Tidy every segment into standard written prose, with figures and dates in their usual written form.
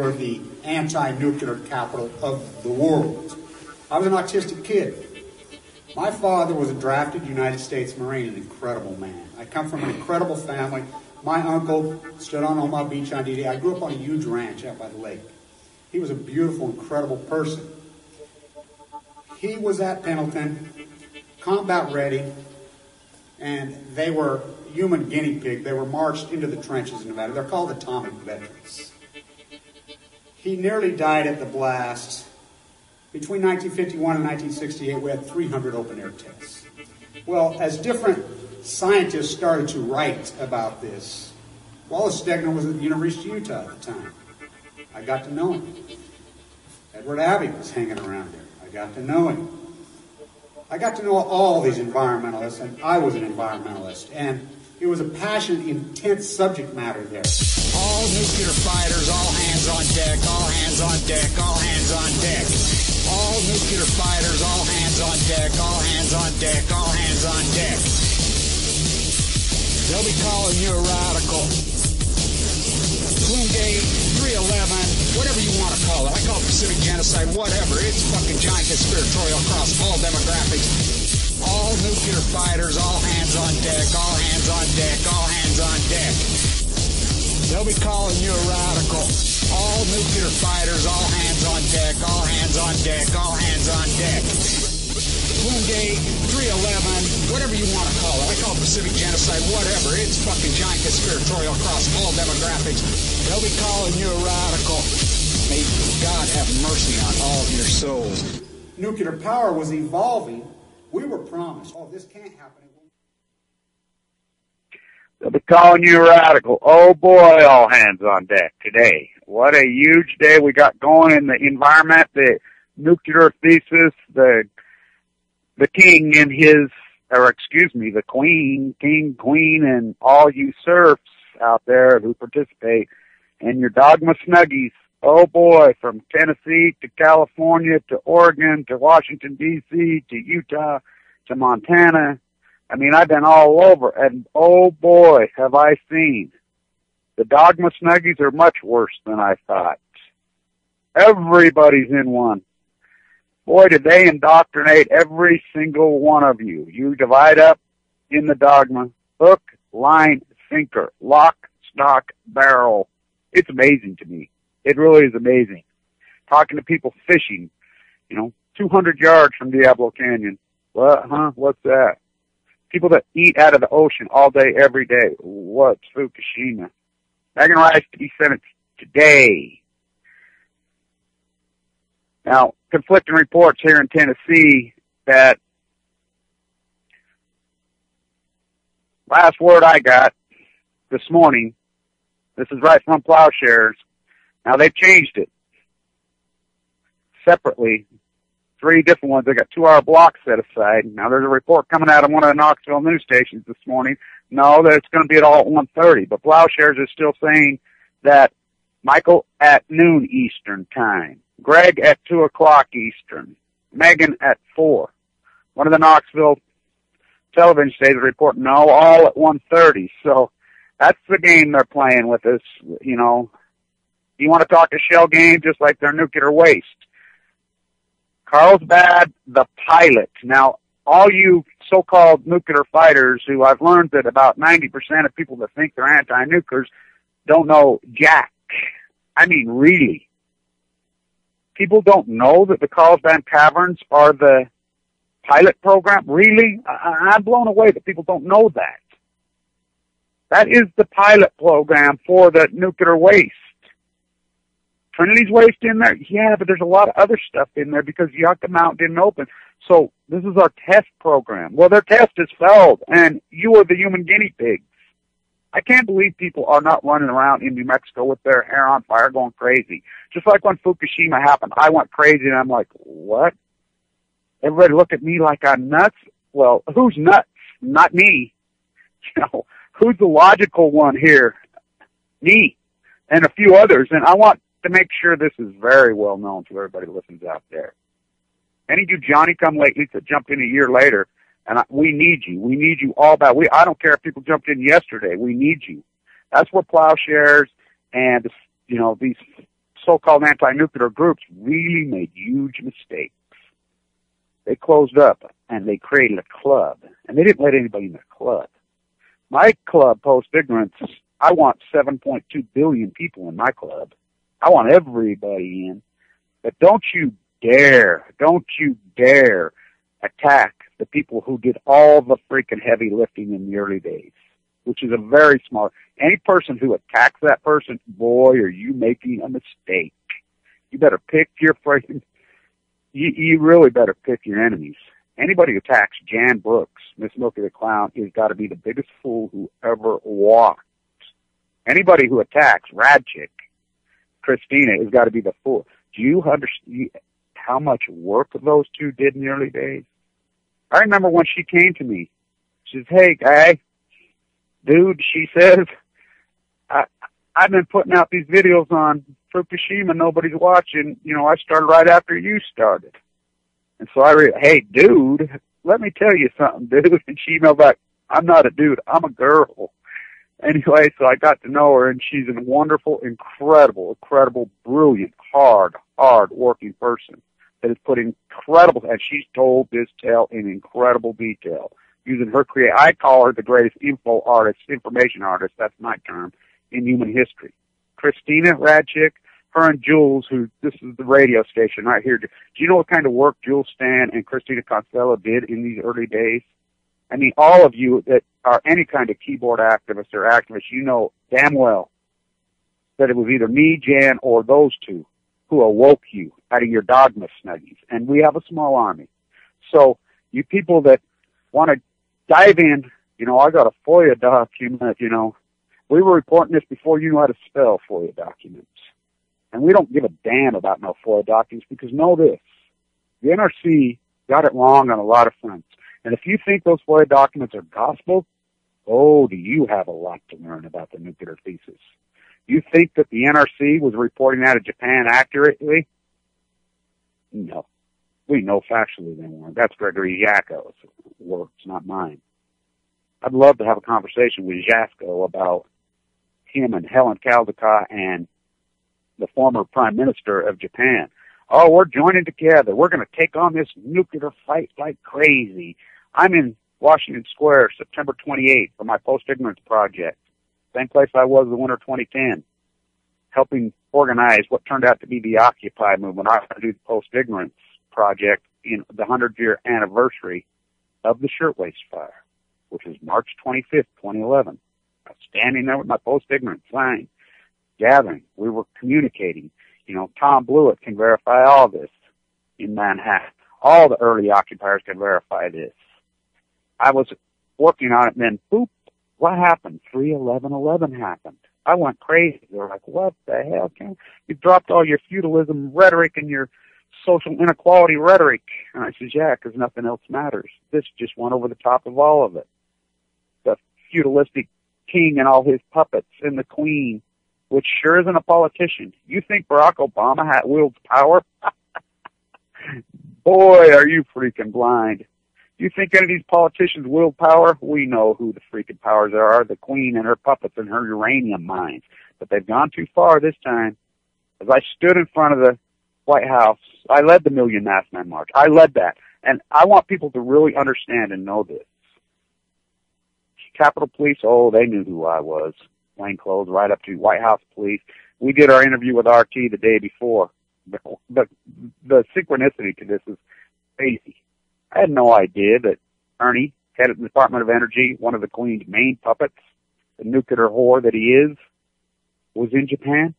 were the anti-nuclear capital of the world. I was an autistic kid. My father was a drafted United States Marine, an incredible man. I come from an incredible family. My uncle stood on Omaha Beach on D-Day. I grew up on a huge ranch out by the lake. He was a beautiful, incredible person. He was at Pendleton, combat ready, and they were human guinea pig. They were marched into the trenches in Nevada. They're called atomic veterans. He nearly died at the blast. Between 1951 and 1968, we had 300 open-air tests. Well, as different scientists started to write about this, Wallace Stegner was at the University of Utah at the time. I got to know him. Edward Abbey was hanging around there. I got to know him. I got to know all these environmentalists, and I was an environmentalist, and it was a passionate, intense subject matter there. All nuclear fighters, all hands on deck, all hands on deck, all hands on deck. All nuclear fighters, all hands on deck, all hands on deck, all hands on deck. They'll be calling you a radical. Plumgate, 311, whatever you want to call it. I call it Pacific genocide, whatever. It's fucking giant conspiratorial across all demographics. All nuclear fighters, all hands on deck, all hands on deck, all hands on deck. They'll be calling you a radical. All nuclear fighters, all hands on deck, all hands on deck, all hands on deck. Plumgate, 311, whatever you want to call it. I call it Pacific genocide, whatever. It's fucking giant conspiratorial across all demographics. They'll be calling you a radical. May God have mercy on all of your souls. Nuclear power was evolving. We were promised, oh, this can't happen. They'll be calling you a radical. Oh boy, all hands on deck today. What a huge day we got going in the environment, the nuclear thesis, the king and his, or excuse me, the queen, king, queen, and all you serfs out there who participate, and your dogma snuggies. Oh boy, from Tennessee to California to Oregon to Washington, D.C. to Utah to Montana. I mean, I've been all over, and oh boy, have I seen. The dogma snuggies are much worse than I thought. Everybody's in one. Boy, did they indoctrinate every single one of you. You divide up in the dogma, hook, line, sinker, lock, stock, barrel. It's amazing to me. It really is amazing. Talking to people fishing, 200 yards from Diablo Canyon. What, huh? What's that? People that eat out of the ocean all day, every day. What's Fukushima? Megan Rice to be sentenced today. Now, conflicting reports here in Tennessee that last word I got this morning, this is right from Plowshares. Now, they've changed it separately. 3 different ones. They got 2-hour blocks set aside. Now, there's a report coming out of one of the Knoxville news stations this morning. No, that it's going to be at all at 1:30. But Plowshares is still saying that Michael at noon Eastern time, Greg at 2 o'clock Eastern, Megan at 4. One of the Knoxville television stations reporting no, all at 1:30. So that's the game they're playing with us. You want to talk a shell game just like their nuclear waste. Carlsbad, the pilot. Now, all you so-called nuclear fighters who I've learned that about 90% of people that think they're anti-nuclears don't know jack. I mean, really. People don't know that the Carlsbad Caverns are the pilot program? Really? I'm blown away that people don't know that. That is the pilot program for the nuclear waste. Trinity's waste in there? Yeah, but there's a lot of other stuff in there because Yucca Mountain didn't open. So this is our test program. Well, their test has failed, and you are the human guinea pigs. I can't believe people are not running around in New Mexico with their hair on fire going crazy. Just like when Fukushima happened, I went crazy, and I'm like, what? Everybody look at me like I'm nuts? Well, who's nuts? Not me. Who's the logical one here? Me and a few others, and I want to make sure this is very well known to everybody who listens out there. Any of you Johnny-come-latelys that jumped in a year later, and we need you. We need you all back. I don't care if people jumped in yesterday. We need you. That's what Plowshares and, these so-called anti-nuclear groups really made huge mistakes. They closed up and they created a club, and they didn't let anybody in the club. My club, Post Ignorance, I want 7.2 billion people in my club. I want everybody in. But don't you dare attack the people who did all the freaking heavy lifting in the early days, which is a very small. Any person who attacks that person, boy, are you making a mistake. You better pick your freaking, you really better pick your enemies. Anybody who attacks Jan Brooks, Miss Milky the Clown, has got to be the biggest fool who ever walked. Anybody who attacks Radchick, Christina, has got to be the fool. Do you understand how much work those two did in the early days? I remember when she came to me. She says, hey, guy, dude, she says, I've been putting out these videos on Fukushima. Nobody's watching. You know, I started right after you started. And so hey, dude, let me tell you something, dude. And she emailed back, I'm not a dude. I'm a girl. Anyway, so I got to know her, and she's a wonderful, incredible, brilliant, hard-working person that has put incredible, and she's told this tale in incredible detail, using her I call her the greatest information artist, that's my term, in human history. Christina Radchick, her and Jules, this is the radio station right here. Do you know what kind of work Jules Stan and Christina Costello did in these early days? I mean, all of you that are any kind of keyboard activist or activist, you know damn well that it was either me, Jan, or those two who awoke you out of your dogma snuggies. And we have a small army. So you people that want to dive in, you know, I got a FOIA document, you know. We were reporting this before you knew how to spell FOIA documents. And we don't give a damn about no FOIA documents because know this, the NRC got it wrong on a lot of fronts. And if you think those FOIA documents are gospel, oh, do you have a lot to learn about the nuclear thesis. You think that the NRC was reporting out of Japan accurately? No. We know factually they weren't. That's Gregory Jaco's works, not mine. I'd love to have a conversation with Jasko about him and Helen Caldecott and the former Prime Minister of Japan. Oh, we're joining together. We're going to take on this nuclear fight like crazy. I'm in Washington Square, September 28th, for my Post-Ignorance project. Same place I was the winter 2010, helping organize what turned out to be the Occupy movement. I do the Post-Ignorance project in the 100-year anniversary of the Shirtwaist Fire, which was March 25th, 2011. I was standing there with my Post-Ignorance sign, gathering. We were communicating. You know, Tom Blewett can verify all this in Manhattan. All the early occupiers can verify this. I was working on it, and then, boop, what happened? 3/11/11 happened. I went crazy. They were like, what the hell, Ken? You dropped all your feudalism rhetoric and your social inequality rhetoric. And I said, yeah, because nothing else matters. This just went over the top of all of it. The feudalistic king and all his puppets and the queen, which sure isn't a politician. You think Barack Obama wields power? Boy, are you freaking blind. You think any of these politicians wield power? We know who the freaking powers are, the queen and her puppets and her uranium mines. But they've gone too far this time. As I stood in front of the White House, I led the Million Masked Men March. I led that. And I want people to really understand and know this. Capitol Police, oh, they knew who I was. Plain clothes, right up to White House Police. We did our interview with RT the day before. But the synchronicity to this is crazy. I had no idea that Ernie, head of the Department of Energy, one of the Queen's main puppets, the nuclear whore that he is, was in Japan.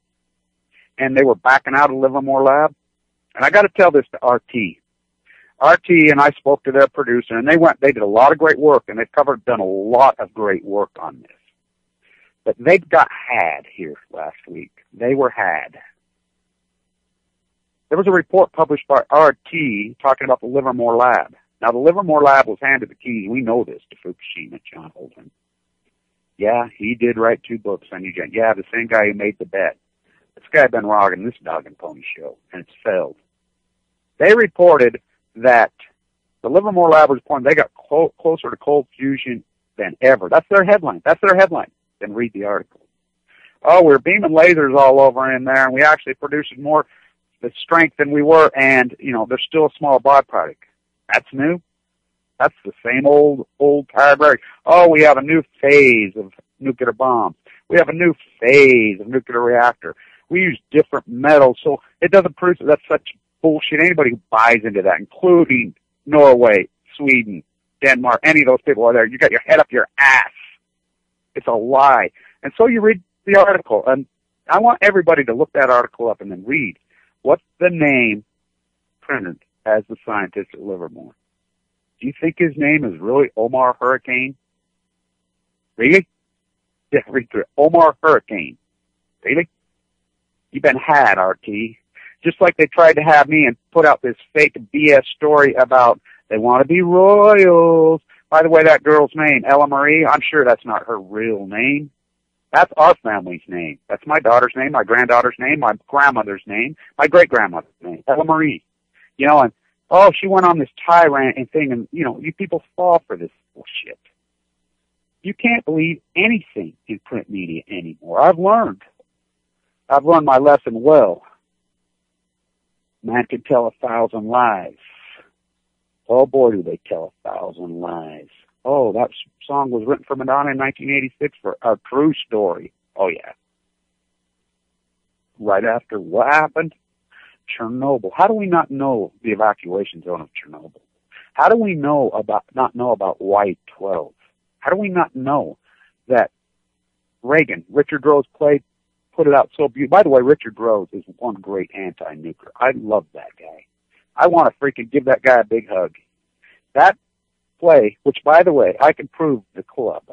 And they were backing out of Livermore Lab. And I got to tell this to RT. RT and I spoke to their producer, and they did a lot of great work, and they've done a lot of great work on this. But they got had here last week. They were had. There was a report published by RT talking about the Livermore Lab. Now, the Livermore Lab was handed the keys. We know this to Fukushima, John Holden. Yeah, he did write 2 books on Eugene. Yeah, the same guy who made the bet. This guy had been rogging this dog and pony show, and it's failed. They reported that the Livermore Lab was reporting they got closer to cold fusion than ever. That's their headline. Then read the article. Oh, we're beaming lasers all over in there, and we actually produced more the strength than we were, and, you know, there's still a small byproduct. That's new. That's the same old tired rhetoric. Oh, we have a new phase of nuclear bombs. We have a new phase of nuclear reactor. We use different metals, so it doesn't produce. That's such bullshit. Anybody who buys into that, including Norway, Sweden, Denmark, any of those people are there, you got your head up your ass. It's a lie. And so you read the article, and I want everybody to look that article up and then read what's the name printed as the scientist at Livermore. Do you think his name is really Omar Hurricane? Really? Yeah, read through it. Omar Hurricane. Really? You've been had, RT. Just like they tried to have me and put out this fake BS story about they want to be royals. By the way, that girl's name, Ella Marie, I'm sure that's not her real name. That's our family's name. That's my daughter's name, my granddaughter's name, my grandmother's name, my great-grandmother's name, Ella Marie. You know, and, oh, she went on this tirade and thing, and, you know, you people fall for this bullshit. You can't believe anything in print media anymore. I've learned my lesson well. Man can tell 1,000 lies. Oh, boy, do they tell 1,000 lies. Oh, that song was written for Madonna in 1986 for A True Story. Oh, yeah. Right after what happened? Chernobyl. How do we not know the evacuation zone of Chernobyl? How do we not know about Y-12? How do we not know that Richard Rose put it out so beautiful. By the way, Richard Rose is one great anti-nuclear. I love that guy. I want to freaking give that guy a big hug. That play, which, by the way, I can prove the club.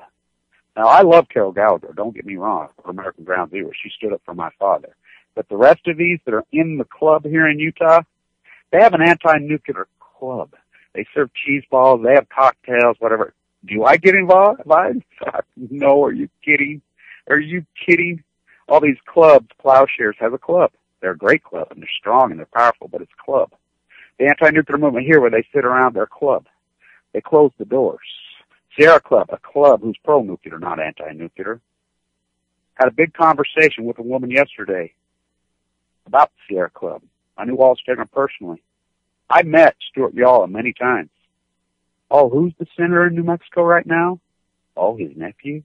Now, I love Carol Gallagher, don't get me wrong, for American Ground Zero. She stood up for my father. But the rest of these that are in the club here in Utah, they have an anti-nuclear club. They serve cheese balls, they have cocktails, whatever. Do I get involved? No, are you kidding? Are you kidding? All these clubs, Plowshares has a club. They're a great club, and they're strong, and they're powerful, but it's a club. The anti-nuclear movement here, where they sit around their club, they close the doors. Sierra Club, a club who's pro-nuclear, not anti-nuclear, had a big conversation with a woman yesterday about the Sierra Club. I knew Walt Stegner personally. I met Stuart Yalla many times. Oh, who's the senator in New Mexico right now? Oh, his nephew.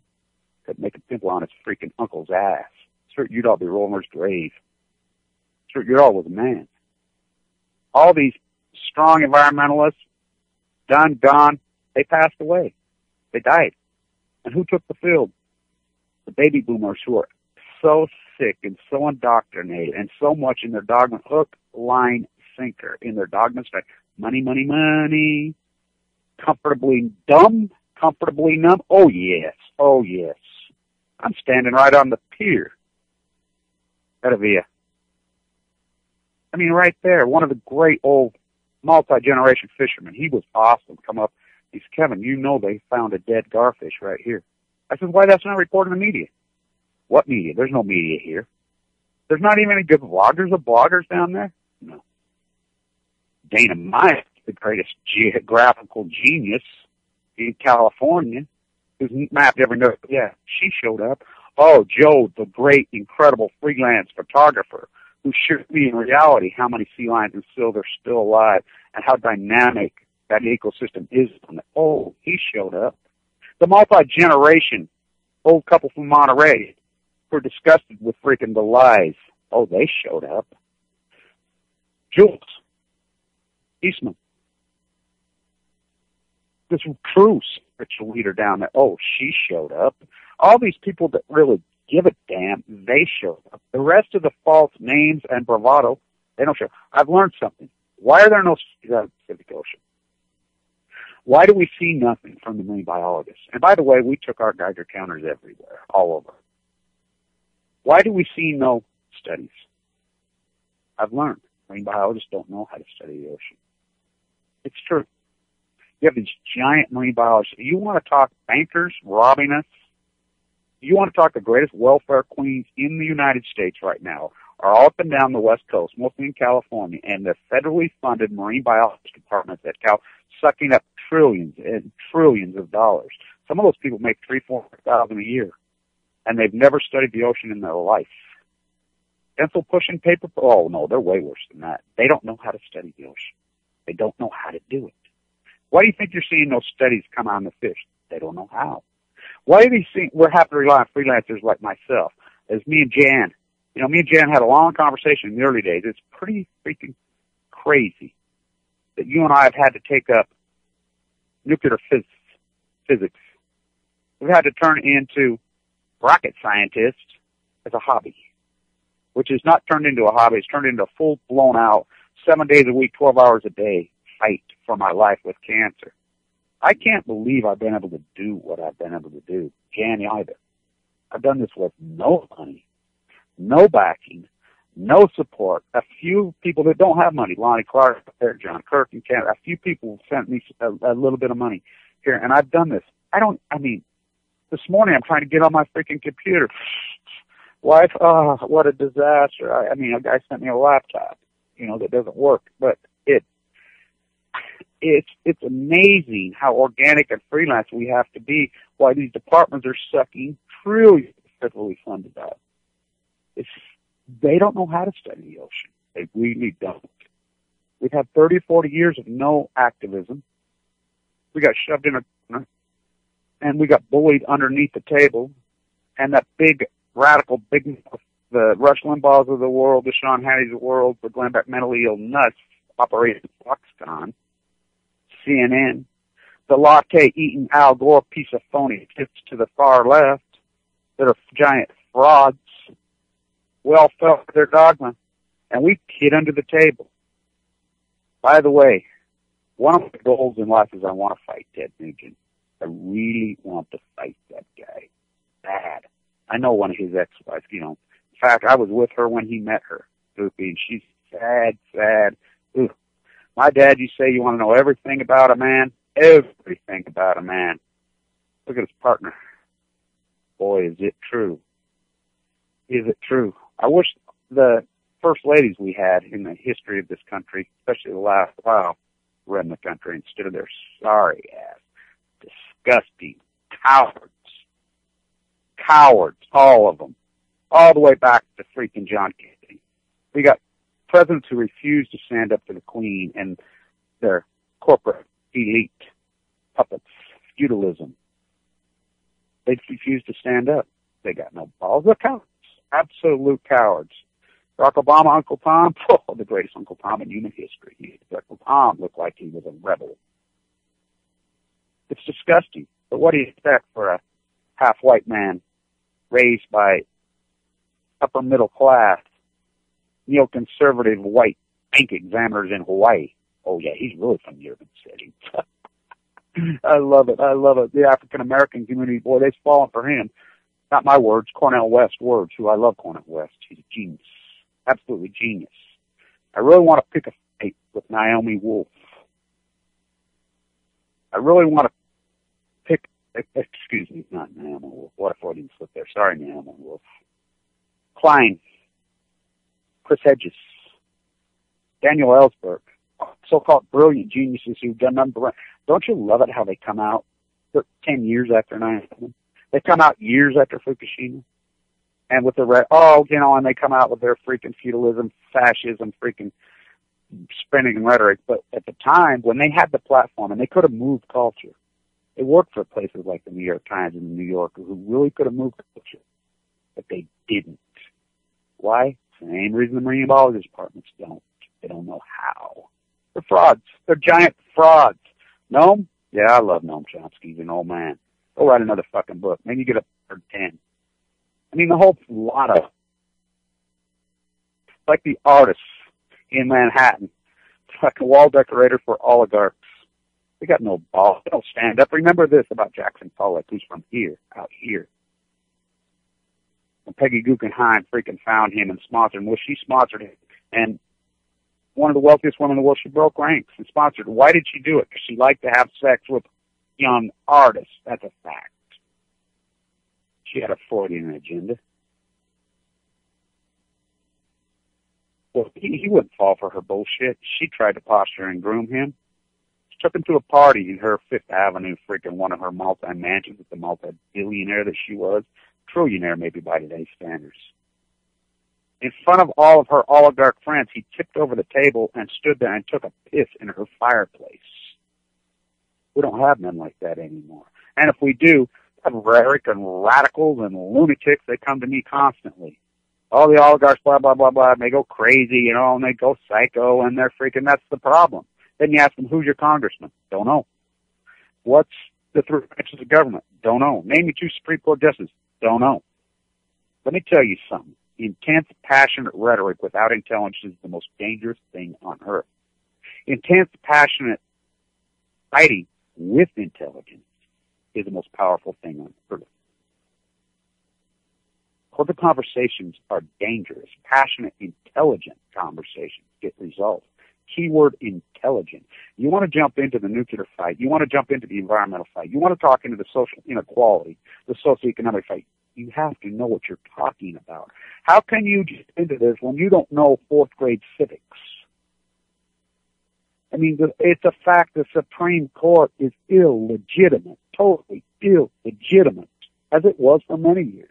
Could make a pimple on his freaking uncle's ass. Stuart Udall be rolling his grave. Stuart Udall was a man. All these strong environmentalists, done, gone, they passed away. They died. And who took the field? The baby boomers who are so sick and so indoctrinated and so much in their dogma, hook, line, sinker, in their dogma, money, money, money, comfortably dumb, comfortably numb. Oh, yes. Oh, yes. I'm standing right on the pier at Avia. I mean, right there, one of the great old multi-generation fishermen. He was awesome. Come up. He said, Kevin, you know they found a dead garfish right here. I said, why that's not reported in the media? What media? There's no media here. There's not even any good vloggers or bloggers down there? No. Dana Meyer, the greatest geographical genius in California, who's mapped every note. Yeah, she showed up. Oh, Joe, the great, incredible freelance photographer, who showed me in reality how many sea lions and seals are still alive and how dynamic that ecosystem is. Oh, he showed up. The multi-generation old couple from Monterey who are disgusted with freaking the lies. Oh, they showed up. Jules Eastman, this true spiritual leader down there. Oh, she showed up. All these people that really give a damn, they showed up. The rest of the false names and bravado, they don't show up. I've learned something. Why are there no cities out of the Pacific Ocean? Why do we see nothing from the marine biologists? And by the way, we took our Geiger counters everywhere, all over. Why do we see no studies? I've learned marine biologists don't know how to study the ocean. It's true. You have these giant marine biologists. You want to talk bankers robbing us? You want to talk the greatest welfare queens in the United States right now are all up and down the West Coast, mostly in California, and the federally funded marine biology departments at Cal sucking up trillions and trillions of dollars. Some of those people make $3,000-$4,000 a year. and they've never studied the ocean in their life. Pencil pushing, paper, oh no, they're way worse than that. They don't know how to study the ocean. They don't know how to do it. Why do you think you're seeing those studies come on the fish? They don't know how. Why do you think we're having to rely on freelancers like myself? As me and Jan, me and Jan had a long conversation in the early days. It's pretty freaking crazy that you and I have had to take up nuclear physics. We've had to turn into rocket scientists as a hobby, which is not turned into a hobby. It's turned into a full blown out, 7 days a week, 12 hours a day fight for my life with cancer. I can't believe I've been able to do what I've been able to do. Jan either. I've done this with no money, no backing, no support. A few people that don't have money, Lonnie Clark, John Kirk in Canada, a few people sent me a little bit of money here, and I've done this. This morning I'm trying to get on my freaking computer. Wife, what a disaster. A guy sent me a laptop, that doesn't work, but it's amazing how organic and freelance we have to be, why these departments are sucking trillions of federally funded out. They don't know how to study the ocean. They really don't. We've had 30, 40 years of no activism. We got shoved in a corner, and we got bullied underneath the table, and that big, radical, the Rush Limbaughs of the world, the Sean Hannity's of the world, the Glenn Beck mentally ill nuts operating Foxconn, CNN, the latte-eating Al Gore piece of phony tips to the far left that are giant frauds, well felt their dogma, and we hid under the table. By the way, one of my goals in life is I want to fight Ted Nugent. I really want to fight that guy. Bad. I know one of his ex-wives, In fact, I was with her when he met her, and she's sad. Ooh. My dad, you say you want to know everything about a man? Everything about a man. Look at his partner. Boy, is it true. Is it true? I wish the first ladies we had in the history of this country, especially the last while, were in the country instead of their sorry ass, disgusting cowards, all of them, all the way back to freaking John Kennedy. We got presidents who refuse to stand up to the Queen and their corporate elite puppets, feudalism. They refuse to stand up. They got no balls. They're cowards, absolute cowards. Barack Obama, Uncle Tom, the greatest Uncle Tom in human history. Uncle Tom looked like he was a rebel. It's disgusting. But what do you expect for a half-white man raised by upper middle class, neoconservative white bank examiners in Hawaii? Oh yeah, he's really from the urban city. I love it. The African American community, boy, they've fallen for him. Not my words, Cornel West words, who I love Cornel West. He's a genius. Absolutely genius. I really want to pick a fight with Naomi Wolf. I really want to pick, excuse me, not Naomi Wolf. What if I didn't slip there? Sorry, Naomi Wolf. Klein. Chris Hedges. Daniel Ellsberg. So-called brilliant geniuses who've done nothing but... Don't you love it how they come out 10 years after 9/11? They come out years after Fukushima. And with the and they come out with their freaking feudalism, fascism, freaking spinning rhetoric. But at the time, when they had the platform and they could have moved culture, they worked for places like the New York Times and the New Yorker who really could have moved culture. But they didn't. Why? Same reason the marine biology departments don't. They don't know how. They're frauds. They're giant frauds. Noam? Yeah, I love Noam Chomsky. He's an old man. Go write another fucking book. Maybe you get up for 10. The whole lot of, like the artists in Manhattan, like a wall decorator for oligarchs. They got no balls. They don't stand up. Remember this about Jackson Pollock, who's from here, out here. When Peggy Guggenheim freaking found him and sponsored him, well, she sponsored him. And one of the wealthiest women in the world, she broke ranks and sponsored him. Why did she do it? Because she liked to have sex with young artists. That's a fact. She had a Freudian agenda. Well, he wouldn't fall for her bullshit. She tried to posture and groom him. She took him to a party in her Fifth Avenue, freaking one of her multi-mansions with the multi-billionaire that she was. trillionaire maybe by today's standards. In front of all of her oligarch friends, he tipped over the table and stood there and took a piss in her fireplace. We don't have men like that anymore. And if we do, rhetoric and radicals and lunatics, they come to me constantly. All the oligarchs, blah, blah, blah, blah, and they go crazy, you know, and they go psycho, and they're freaking, that's the problem. Then you ask them, who's your congressman? Don't know. What's the three branches of government? Don't know. Name me two Supreme Court justices? Don't know. Let me tell you something. Intense, passionate rhetoric without intelligence is the most dangerous thing on earth. Intense, passionate fighting with intelligence is the most powerful thing on earth. Corporate conversations are dangerous. Passionate, intelligent conversations get resolved. Keyword intelligent. You want to jump into the nuclear fight. You want to jump into the environmental fight. You want to talk into the social inequality, the socioeconomic fight. You have to know what you're talking about. How can you get into this when you don't know fourth grade civics? I mean, it's a fact the Supreme Court is illegitimate, totally illegitimate, as it was for many years.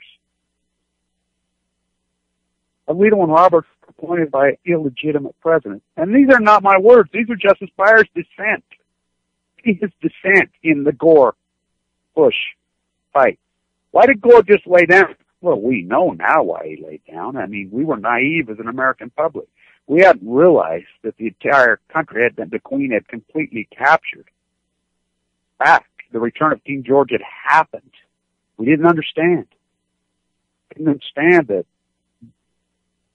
Alito and Roberts were appointed by an illegitimate president. And these are not my words. These are Justice Breyer's dissent. His dissent in the Gore-Bush fight. Why did Gore just lay down? Well, we know now why he laid down. I mean, we were naive as an American public. We hadn't realized that the entire country had been, the Queen had completely captured. Back, the return of King George had happened. We didn't understand. Didn't understand that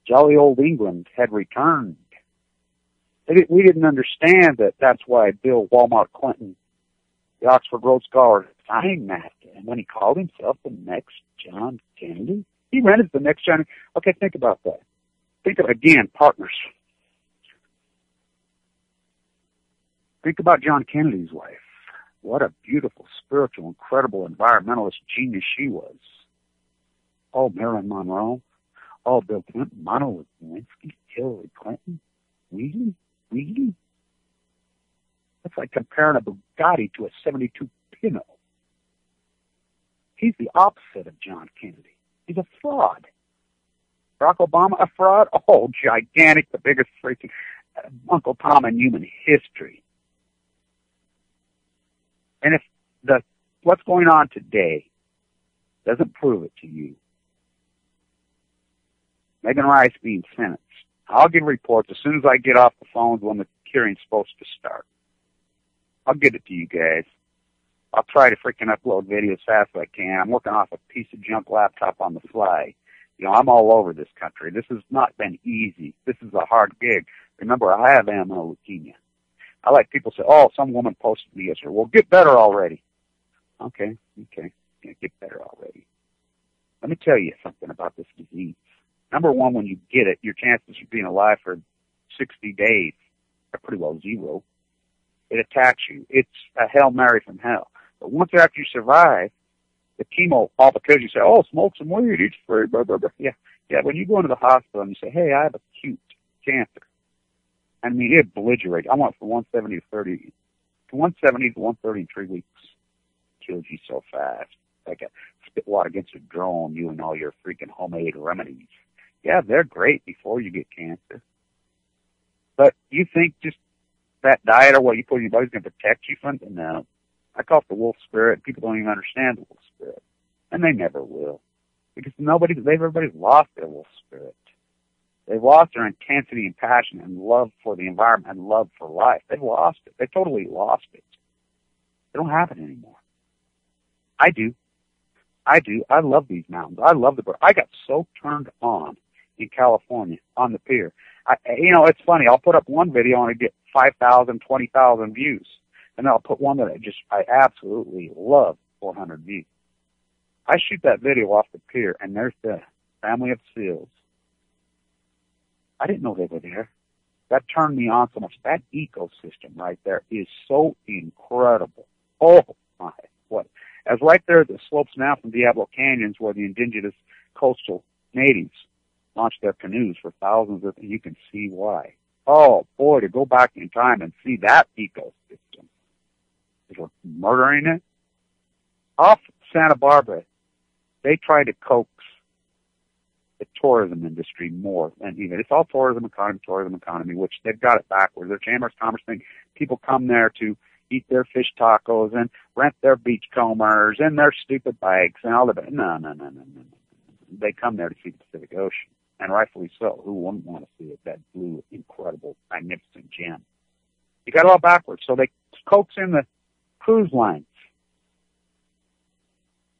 jolly old England had returned. We didn't understand that that's why Bill Walmart Clinton, the Oxford Rhodes Scholar, signed that. And when he called himself the next John Kennedy, he ran as the next John. Okay, think about that. Think of, again, partners. Think about John Kennedy's wife. What a beautiful, spiritual, incredible environmentalist genius she was. Oh, Marilyn Monroe. Oh, Bill Clinton, Monica Lewinsky, Hillary Clinton, Really? That's like comparing a Bugatti to a 72 Pinot. He's the opposite of John Kennedy. He's a fraud. Barack Obama, a fraud? Oh, gigantic, the biggest freaking Uncle Tom in human history. And if what's going on today doesn't prove it to you, Megan Rice being sentenced, I'll give reports as soon as I get off the phones when the hearing's supposed to start. I'll get it to you guys. I'll try to freaking upload video as fast as I can. I'm working off a piece of junk laptop on the fly. You know, I'm all over this country. This has not been easy. This is a hard gig. Remember, I have AML leukemia. I like people say, oh, some woman posted me yesterday. Well, get better already. Okay. Can't get better already. Let me tell you something about this disease. Number one, when you get it, your chances of being alive for 60 days are pretty well zero. It attacks you. It's a Hail Mary from hell. But once after you survive, the chemo, all because you say, oh, smoke some weed, it's free, blah, blah, blah. Yeah, when you go into the hospital and you say, hey, I have acute cancer, I mean, it obliterates. I went from 170 to 130 in 3 weeks. Kills you so fast. Like a spit water against a drone, you and all your freaking homemade remedies. Yeah, they're great before you get cancer. But you think just that diet or what you put in your body is going to protect you from it? No. I call it the wolf spirit. People don't even understand the wolf spirit. And they never will. Because everybody's lost their wolf spirit. They've lost their intensity and passion and love for the environment and love for life. They've lost it. They totally lost it. They don't have it anymore. I do. I love these mountains. I love the bird. I got so turned on in California on the pier. It's funny. I'll put up one video and I get 5,000, 20,000 views. And then I'll put one that I absolutely love, 400 views. I shoot that video off the pier and there's the family of seals. I didn't know they were there. That turned me on so much. That ecosystem right there is so incredible. Oh my, what? As right there at the slopes now from Diablo Canyons where the indigenous coastal natives launch their canoes for thousands of, you can see why. Oh boy, to go back in time and see that ecosystem. Is we're murdering it. Off Santa Barbara, they try to coax the tourism industry more than even. It's all tourism economy, which they've got it backwards. Their Chamber of Commerce thing, people come there to eat their fish tacos and rent their beachcombers and their stupid bikes and all of that. No. They come there to see the Pacific Ocean, and rightfully so. Who wouldn't want to see it? That blue, incredible, magnificent gem. You got it all backwards. So they coax in the cruise lines.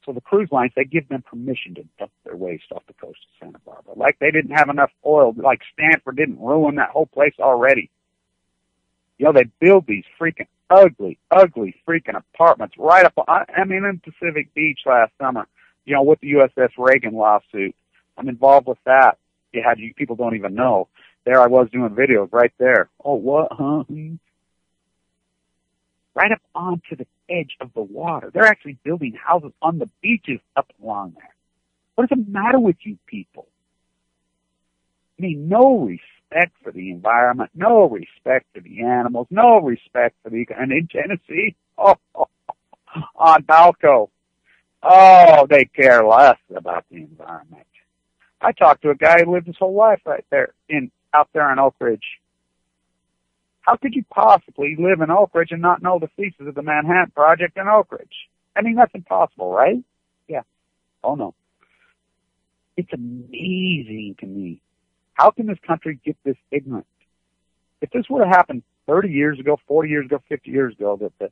So the cruise lines, they give them permission to dump their waste off the coast of Santa Barbara. Like they didn't have enough oil, like Stanford didn't ruin that whole place already. You know, they build these freaking ugly freaking apartments right up, in Pacific Beach last summer, you know, with the USS Reagan lawsuit. I'm involved with that. You people don't even know. There I was doing videos right there. Oh, what, huh? Right up onto the edge of the water. They're actually building houses on the beaches up along there. What is the matter with you people? I mean, no respect for the environment, no respect for the animals, no respect for the, and in Tennessee, on Balco, they care less about the environment. I talked to a guy who lived his whole life right there out there in Oak Ridge. How could you possibly live in Oak Ridge and not know the thesis of the Manhattan Project in Oak Ridge? I mean, that's impossible, right? Yeah. Oh, no. It's amazing to me. How can this country get this ignorant? If this would have happened 30 years ago, 40 years ago, 50 years ago, that the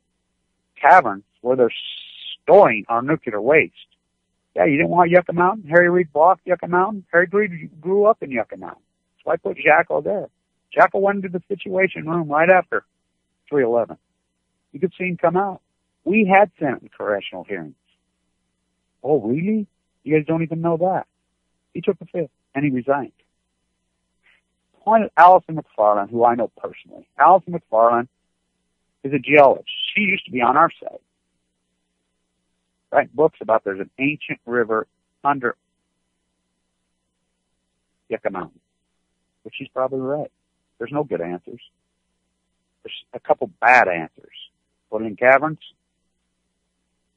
caverns where they're storing our nuclear waste. Yeah, you didn't want Yucca Mountain? Harry Reid blocked Yucca Mountain. Harry Reid grew up in Yucca Mountain. So I put Jacko there. Jacko went into the Situation Room right after 3/11. You could see him come out. We had Senate and congressional hearings. Oh, really? You guys don't even know that. He took the fifth, and he resigned. Pointed Allison McFarland, who I know personally. Allison McFarland is a geologist. She used to be on our side. Writing books about there's an ancient river under Yucca Mountain. But she's probably right. There's no good answers. There's a couple bad answers. Put it in caverns,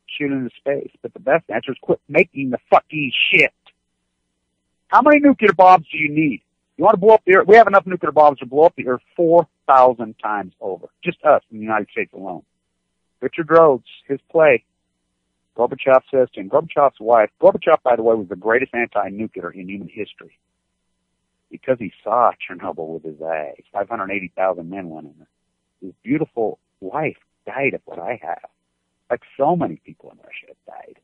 shoot into space. But the best answer is quit making the fucking shit. How many nuclear bombs do you need? You want to blow up the Earth? We have enough nuclear bombs to blow up the Earth 4,000 times over. Just us in the United States alone. Richard Rhodes, his play, Gorbachev says to him, Gorbachev's wife, Gorbachev, by the way, was the greatest anti-nuclear in human history. Because he saw Chernobyl with his eyes. 580,000 men went in there. His beautiful wife died of what I have. Like so many people in Russia have died.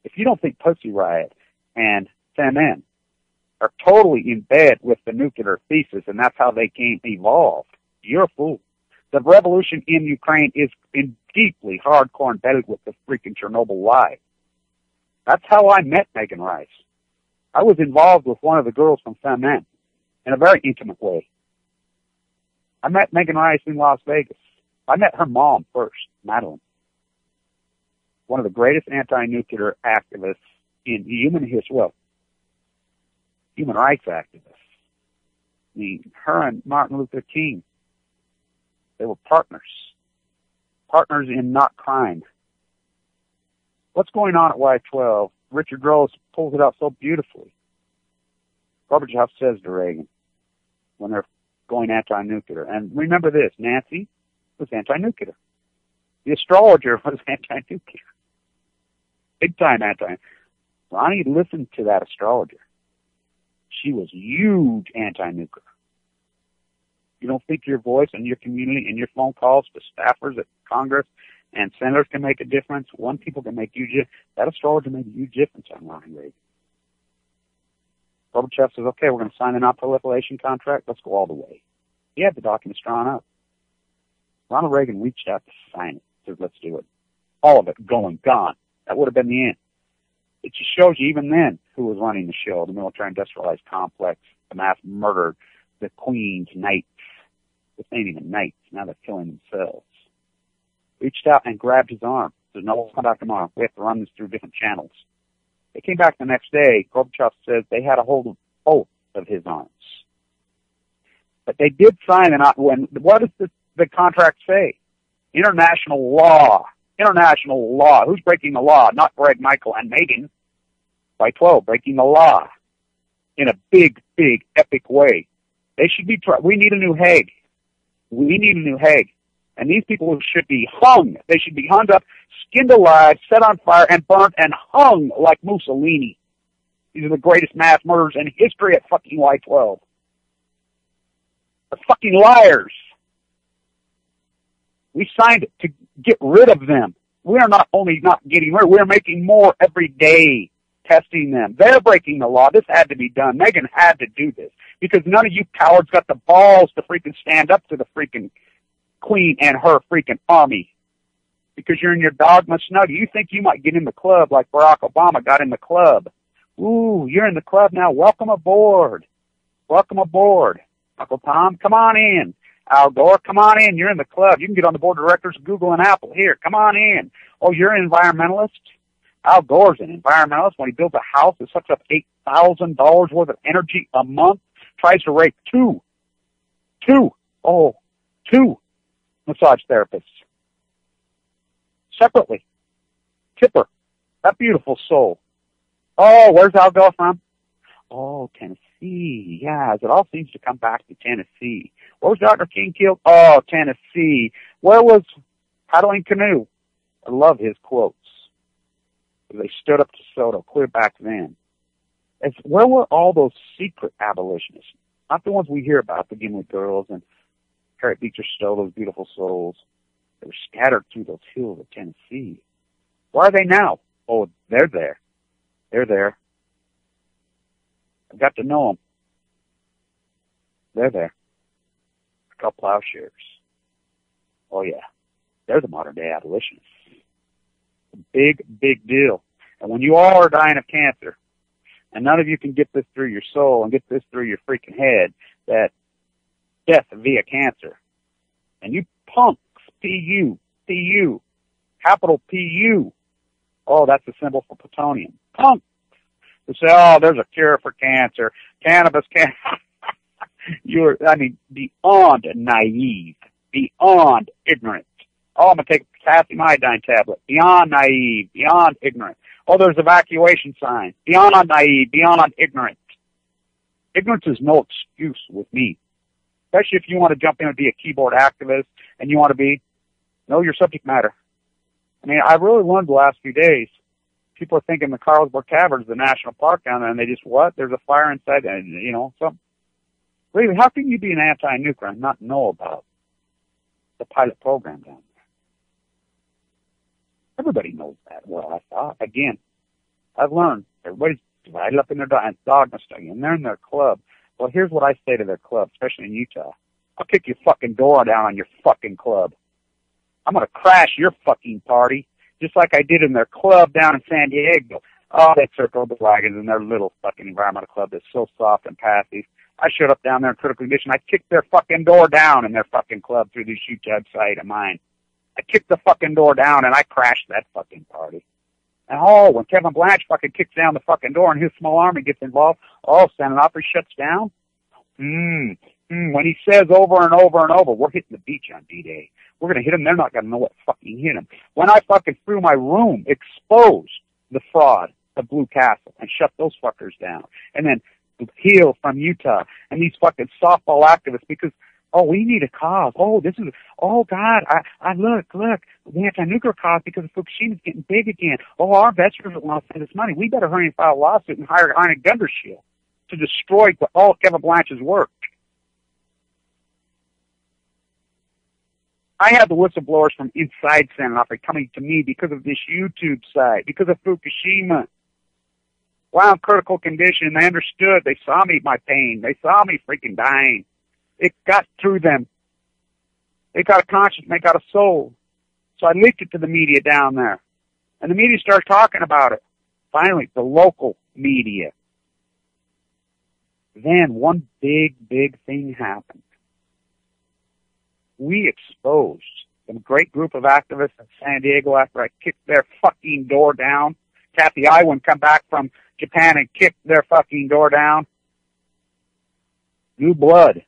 If you don't think Pussy Riot and Femen are totally in bed with the nuclear thesis and that's how they evolved, you're a fool. The revolution in Ukraine is deeply hardcore embedded with the freaking Chernobyl lie. That's how I met Megan Rice. I was involved with one of the girls from Femen in a very intimate way. I met Megan Rice in Las Vegas. I met her mom first, Madeline. One of the greatest anti-nuclear activists in human history, well, human rights activists. I mean, her and Martin Luther King, they were partners in not crime. What's going on at Y12? Richard Rose pulls it out so beautifully. Gorbachev says to Reagan when they're going anti-nuclear, and remember this, Nancy was anti-nuclear. The astrologer was anti-nuclear. Big time anti. Ronnie listened to that astrologer. She was huge anti-nuclear. You don't think your voice and your community and your phone calls to staffers at Congress and senators can make a difference? One people can make huge difference. That astrologer made a huge difference on Ronnie Reagan. Gorbachev says, okay, we're going to sign a non-proliferation contract. Let's go all the way. He had the documents drawn up. Ronald Reagan reached out to sign it. Says, let's do it. All of it gone. That would have been the end. It just shows you even then who was running the show, the military industrialized complex, the mass murder, the Queen's knights. This ain't even knights. Now they're killing themselves. Reached out and grabbed his arm. Said, no, we'll come back tomorrow. We have to run this through different channels. They came back the next day. Gorbachev says they had a hold of both of his arms. But they did sign it. What does the contract say? International law. International law. Who's breaking the law? Not Greg, Michael, and Megan. by 12, breaking the law in a big, big, epic way. They should be tried. We need a new Hague. We need a new Hague. And these people should be hung. They should be hung up, skinned alive, set on fire, and burnt and hung like Mussolini. These are the greatest mass murderers in history at fucking Y12. They're fucking liars. We signed it to get rid of them. We are not only not getting rid, we're making more every day, testing them. They're breaking the law. This had to be done. Megan had to do this because none of you cowards got the balls to freaking stand up to the freaking Queen and her freaking army because you're in your dogma snuggie. You think you might get in the club like Barack Obama got in the club. Ooh, you're in the club now. Welcome aboard. Welcome aboard. Uncle Tom, come on in. Al Gore, come on in. You're in the club. You can get on the board of directors of Google and Apple. Here, come on in. Oh, you're an environmentalist? Al Gore's an environmentalist. When he builds a house that sucks up $8,000 worth of energy a month, tries to rape two massage therapists. Separately. Tipper, that beautiful soul. Oh, where's Al Gore from? Oh, Tennessee. Yeah, it all seems to come back to Tennessee. Where was Dr. King killed? Oh, Tennessee. Where was Paddling Canoe? I love his quotes. They stood up to Soto clear back then. Where were all those secret abolitionists? Not the ones we hear about, the Gimlet girls and Harriet Beecher Stowe, those beautiful souls. They were scattered through those hills of Tennessee. Where are they now? Oh, they're there. They're there. I've got to know them. They're there. They're called plowshares. Oh, yeah. They're the modern-day abolitionists. Big, big deal. And when you all are dying of cancer, and none of you can get this through your soul and get this through your freaking head, that death via cancer, and you punks, P-U, capital P-U, oh, that's a symbol for plutonium. Punks who say, oh, there's a cure for cancer. Cannabis can. You're, beyond naive, beyond ignorant. Oh, I'm going to take a potassium iodine tablet. Beyond naive, beyond ignorant. Oh, there's evacuation signs. Beyond naive, beyond ignorant. Ignorance is no excuse with me. Especially if you want to jump in and be a keyboard activist and you want to know your subject matter. I really learned the last few days. People are thinking the Carlsbad Caverns is the national park down there, and they just, what? There's a fire inside, and, something. Really, how can you be an anti-nuclear and not know about the pilot program down there? Everybody knows that. Well, I thought, again, I've learned everybody's divided up in their dogma study, and they're in their club. Well, here's what I say to their club, especially in Utah. I'll kick your fucking door down on your fucking club. I'm going to crash your fucking party, just like I did in their club down in San Diego. Oh, they circled the wagons in their little fucking environmental club that's so soft and passive. I showed up down there in critical condition. I kicked their fucking door down in their fucking club through this YouTube site of mine. I kicked the fucking door down and I crashed that fucking party. And when Kevin Blanch fucking kicks down the fucking door and his small army gets involved, St. Onofre shuts down. When he says over and over and over, we're hitting the beach on D-Day. We're going to hit them. They're not going to know what fucking hit them. When I fucking threw my room, exposed the fraud of Blue Castle and shut those fuckers down. And then Hill from Utah and these fucking softball activists because, we need a cause. God, I look, the anti-nuclear cause because of Fukushima's getting big again. Our investors want to send us money. We better hurry and file a lawsuit and hire Iron Gundershield to destroy all Kevin Blanch's work. I have the whistleblowers from inside San Onofre coming to me because of this YouTube site, because of Fukushima. While in critical condition, they understood. They saw me, my pain. They saw me freaking dying. It got through them. They got a conscience, they got a soul. So I leaked it to the media down there. And the media started talking about it. Finally, the local media. Then one big, big thing happened. We exposed a great group of activists in San Diego after I kicked their fucking door down. Kathy Iwan come back from Japan and kicked their fucking door down. New blood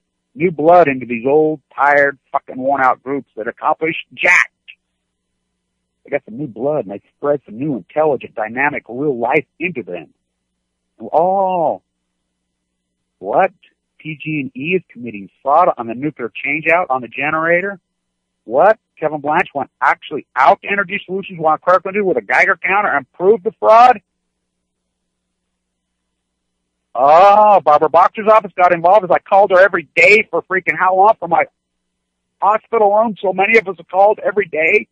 into these old, tired, fucking worn-out groups that accomplished jack. They got some new blood, and they spread some new, intelligent, dynamic, real life into them. Oh, what? PG&E is committing fraud on the nuclear changeout on the generator? What? Kevin Blanch went actually out to Energy Solutions while Kirkland with a Geiger counter and proved the fraud? Oh, Barbara Boxer's office got involved as I called her every day for freaking how long from my hospital room. So many of us have called every day.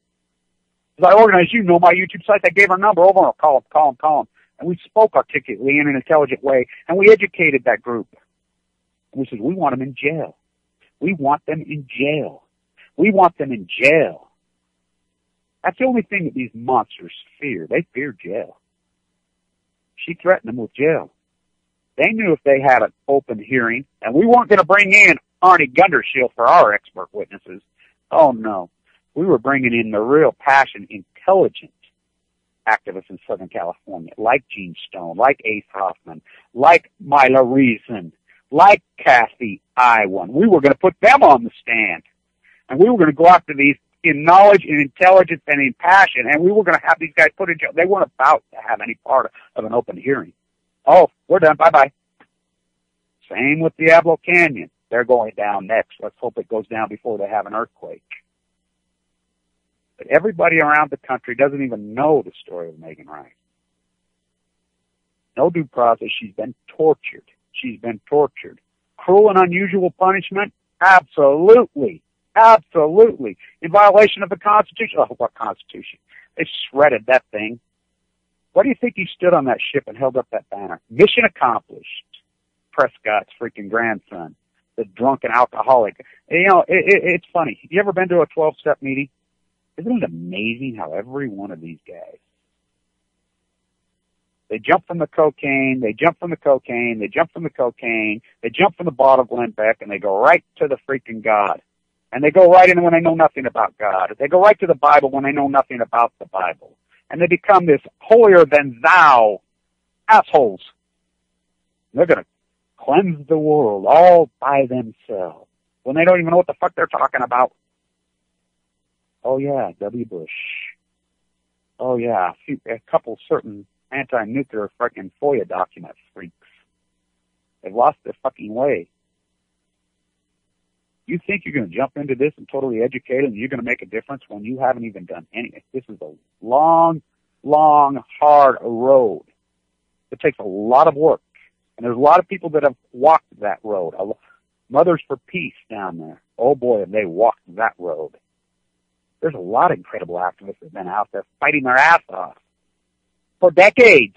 As I organized, my YouTube site, I gave her number over and call them. And we spoke articulately in an intelligent way, and we educated that group. And we said, we want them in jail. We want them in jail. We want them in jail. That's the only thing that these monsters fear. They fear jail. She threatened them with jail. They knew if they had an open hearing, and we weren't going to bring in Arnie Gundershield for our expert witnesses. Oh, no. We were bringing in the real passion, intelligent activists in Southern California, like Gene Stone, like Ace Hoffman, like Myla Reason, like Kathy Iwan. We were going to put them on the stand. And we were going to go after these in knowledge, in intelligence, and in passion, and we were going to have these guys put in jail. They weren't about to have any part of an open hearing. Oh, we're done. Bye-bye. Same with Diablo Canyon. They're going down next. Let's hope it goes down before they have an earthquake. But everybody around the country doesn't even know the story of Megan Rice. No due process. She's been tortured. She's been tortured. Cruel and unusual punishment? Absolutely. Absolutely. In violation of the Constitution. Oh, what Constitution? They shredded that thing. Why do you think he stood on that ship and held up that banner? Mission accomplished. Prescott's freaking grandson. The drunken alcoholic. You know, it's funny. You ever been to a 12-step meeting? Isn't it amazing how every one of these guys, they jump from the cocaine, they jump from the cocaine, they jump from the cocaine, they jump from the bottle of Glenn Beck, and they go right to the freaking God. And they go right in when they know nothing about God. They go right to the Bible when they know nothing about the Bible. And they become this holier-than-thou assholes. They're going to cleanse the world all by themselves when they don't even know what the fuck they're talking about. Oh, yeah, W. Bush. Oh, yeah, a couple certain anti-nuclear freaking FOIA document freaks. They've lost their fucking way. You think you're going to jump into this and totally educate them and you're going to make a difference when you haven't even done anything. This is a long, long, hard road. It takes a lot of work. And there's a lot of people that have walked that road. Mothers for Peace down there. Oh, boy, have they walked that road. There's a lot of incredible activists that have been out there fighting their ass off. For decades,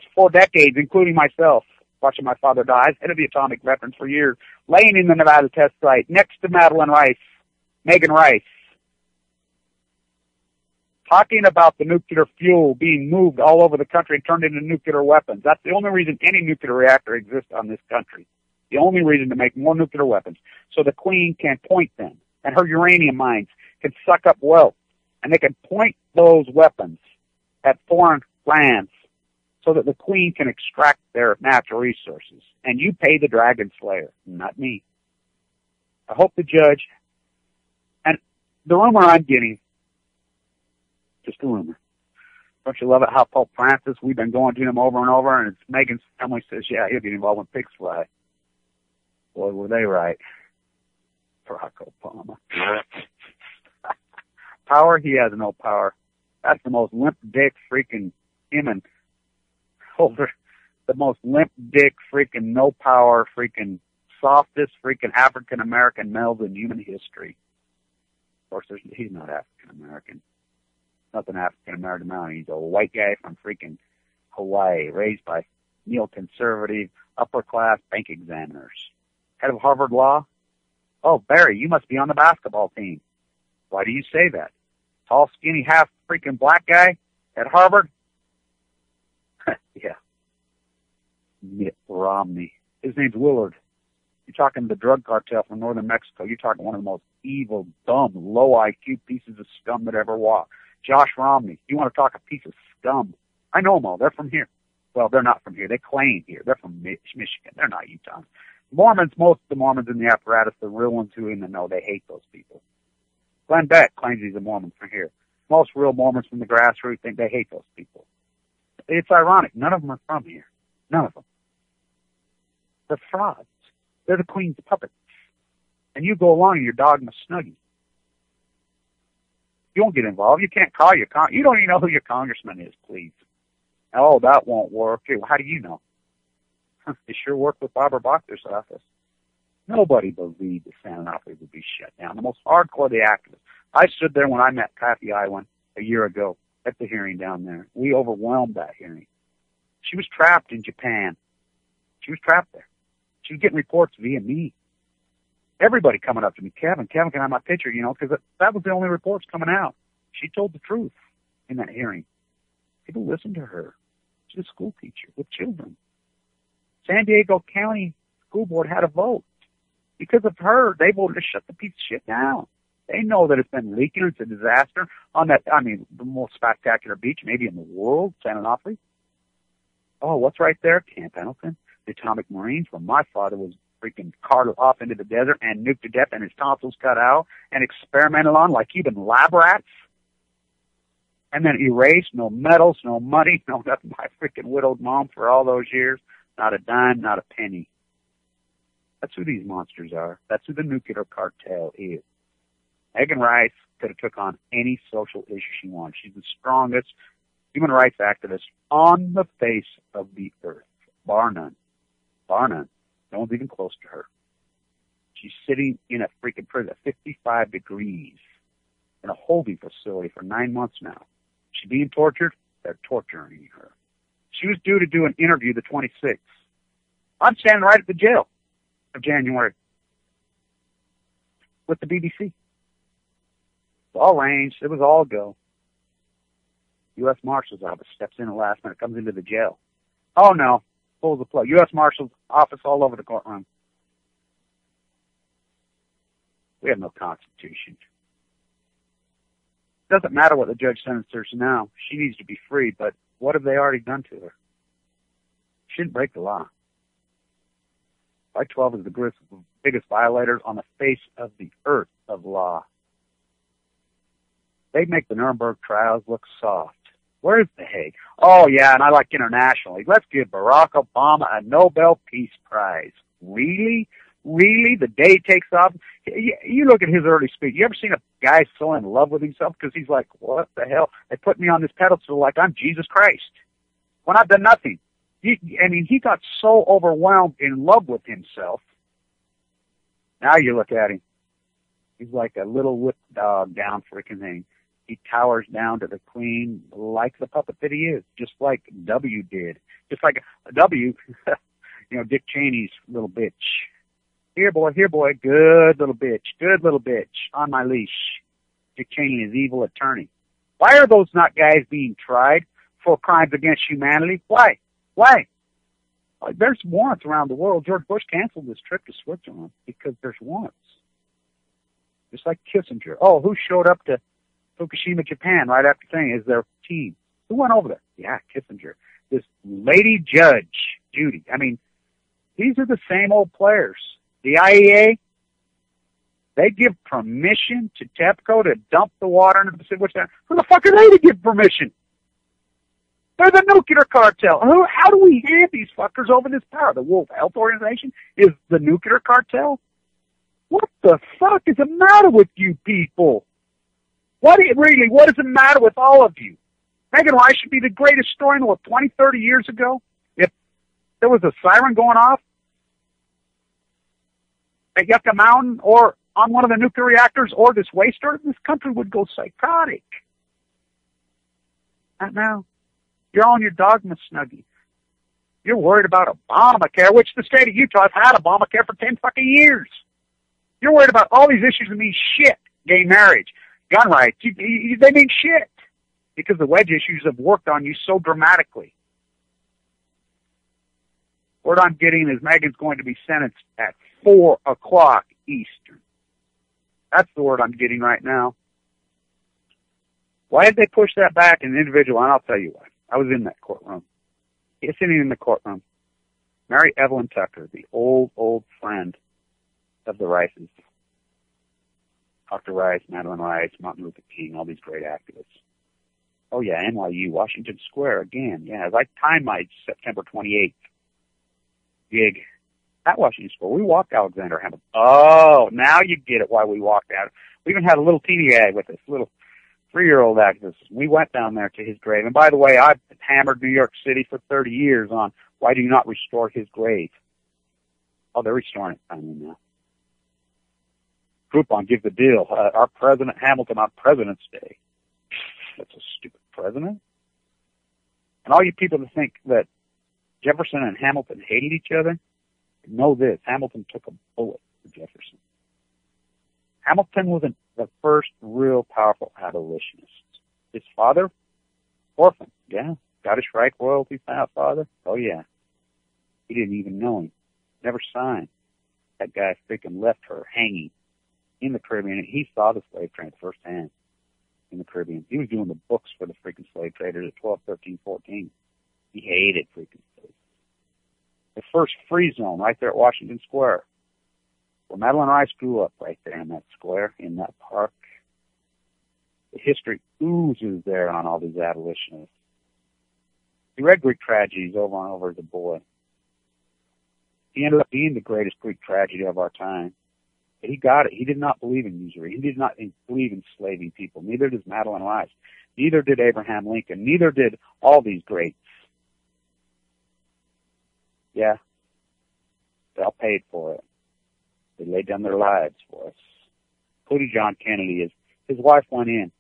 including myself, watching my father die, head of the Atomic Veterans for years, laying in the Nevada test site next to Megan Rice, talking about the nuclear fuel being moved all over the country and turned into nuclear weapons. That's the only reason any nuclear reactor exists on this country. The only reason to make more nuclear weapons. So the Queen can point them, and her uranium mines can suck up wealth, and they can point those weapons at foreign lands so that the Queen can extract their natural resources. And you pay the Dragon Slayer, not me. I hope the judge, and the rumor I'm getting, just a rumor. Don't you love it how Pope Francis, we've been going to him over and over, and it's Megan's family says, yeah, he'll get involved when pigs fly. Boy, were they right. Barack Obama. Power? He has no power. That's the most limp dick freaking him and holder. The most limp dick freaking no power freaking softest freaking African American males in human history. Of course, he's not African American. Nothing African American about him. He's a white guy from freaking Hawaii, raised by neoconservative upper class bank examiners. Head of Harvard Law? Oh, Barry, you must be on the basketball team. Why do you say that? Tall, skinny, half freaking black guy at Harvard? Yeah. Mitt Romney. His name's Willard. You're talking the drug cartel from northern Mexico. You're talking one of the most evil, dumb, low IQ pieces of scum that ever walked. Josh Romney. You want to talk a piece of scum? I know them all. They're from here. Well, they're not from here. They claim here. They're from Michigan. They're not Utah. Mormons, most of the Mormons in the apparatus, the real ones who even know, they hate those people. Glenn Beck claims he's a Mormon from here. Most real Mormons from the grassroots think they hate those people. It's ironic. None of them are from here. None of them. They're frauds. They're the Queen's puppets. And you go along in your dogma snuggie. You won't get involved. You can't call your you don't even know who your congressman is, please. Oh, that won't work. How do you know? They sure work with Barbara Boxer's office. Nobody believed the San Onofre would be shut down. The most hardcore of the activists. I stood there when I met Kathy Iwan a year ago at the hearing down there. We overwhelmed that hearing. She was trapped in Japan. She was trapped there. She was getting reports via me. Everybody coming up to me, Kevin, can I have my picture, because that was the only reports coming out. She told the truth in that hearing. People listened to her. She's a school teacher with children. San Diego County School Board had a vote. Because of her, they voted to shut the piece of shit down. They know that it's been leaking. It's a disaster on that, the most spectacular beach maybe in the world, San Onofre. Oh, what's right there? Camp Pendleton, the Atomic Marines, where my father was freaking carted off into the desert and nuked to death and his tonsils cut out and experimented on like even lab rats. And then erased, no medals, no money, no nothing. My freaking widowed mom for all those years. Not a dime, not a penny. That's who these monsters are. That's who the nuclear cartel is. Megan Rice could have took on any social issue she wanted. She's the strongest human rights activist on the face of the earth. Bar none. Bar none. No one's even close to her. She's sitting in a freaking prison at 55 degrees in a holding facility for 9 months now. She's being tortured. They're torturing her. She was due to do an interview the 26th. I'm standing right at the jail of January with the BBC. It's all arranged. It was all go. U.S. Marshal's Office steps in at the last minute, comes into the jail. Oh, no. Pulls the plug. U.S. Marshal's Office all over the courtroom. We have no Constitution. Doesn't matter what the judge sentences her now. She needs to be free, but what have they already done to her? She didn't break the law. By 12 is the biggest violators on the face of the earth of law. They make the Nuremberg trials look soft. Where's The Hague? Oh, yeah, and I like internationally. Let's give Barack Obama a Nobel Peace Prize. Really? Really? The day he takes off? You look at his early speech. You ever seen a guy so in love with himself? Because he's like, what the hell? They put me on this pedestal like I'm Jesus Christ when I've done nothing. He got so overwhelmed in love with himself. Now you look at him. He's like a little whip dog down freaking thing. He towers down to the Queen like the puppet that he is, just like W did. Just like W, Dick Cheney's little bitch. Here, boy, good little bitch, on my leash. Dick Cheney, his evil attorney. Why are those not guys being tried for crimes against humanity? Why? There's warrants around the world. George Bush canceled his trip to Switzerland because there's warrants. Just like Kissinger. Oh, who showed up to Fukushima, Japan, right after saying is their team? Who went over there? Yeah, Kissinger. This lady judge, Judy. These are the same old players. The IEA, they give permission to TEPCO to dump the water into the Pacific Ocean. Who the fuck are they to give permission? They're the nuclear cartel. How do we hand these fuckers over this power? The World Health Organization is the nuclear cartel? What the fuck is the matter with you people? What is the matter with all of you? Megan Rice should be the greatest story in the world. 20, 30 years ago, if there was a siren going off at Yucca Mountain or on one of the nuclear reactors or this waster, this country would go psychotic. Not now. You're on your dogma snuggie. You're worried about Obamacare, which the state of Utah has had Obamacare for 10 fucking years. You're worried about all these issues that mean shit. Gay marriage, gun rights, they mean shit. Because the wedge issues have worked on you so dramatically. Word I'm getting is Megan's going to be sentenced at 4 o'clock Eastern. That's the word I'm getting right now. Why did they push that back in an individual? And I'll tell you why. I was in that courtroom. He's sitting in the courtroom. Mary Evelyn Tucker, the old friend of the Rices. Dr. Rice, Madeline Rice, Martin Luther King, all these great activists. Oh, yeah, NYU, Washington Square again. Yeah, I timed my September 28th gig at Washington Square. We walked Alexander Hamilton. Oh, now you get it why we walked out. We even had a little teeny guy with us, little 3-year-old activist. We went down there to his grave. And by the way, I've hammered New York City for 30 years on why do you not restore his grave? Oh, they're restoring it finally now. Groupon, give the deal. Our President Hamilton on President's Day. That's a stupid president. And all you people that think that Jefferson and Hamilton hated each other, know this. Hamilton took a bullet for Jefferson. Hamilton was the first real powerful abolitionist. His father, orphan, yeah. Scottish Rite royalty father, oh yeah. He didn't even know him. Never signed. That guy freaking left her hanging in the Caribbean. He saw the slave trade firsthand in the Caribbean. He was doing the books for the freaking slave traders at 12, 13, 14. He hated freaking slaves. The first free zone right there at Washington Square, where Madeline Rice grew up, right there in that square, in that park. The history oozes there on all these abolitionists. He read Greek tragedies over and over as a boy. He ended up being the greatest Greek tragedy of our time. But he got it. He did not believe in usury. He did not believe in enslaving people. Neither did Madeline Rice. Neither did Abraham Lincoln. Neither did all these greats. Yeah. They all paid for it. They laid down their lives for us. Including John Kennedy. His wife went in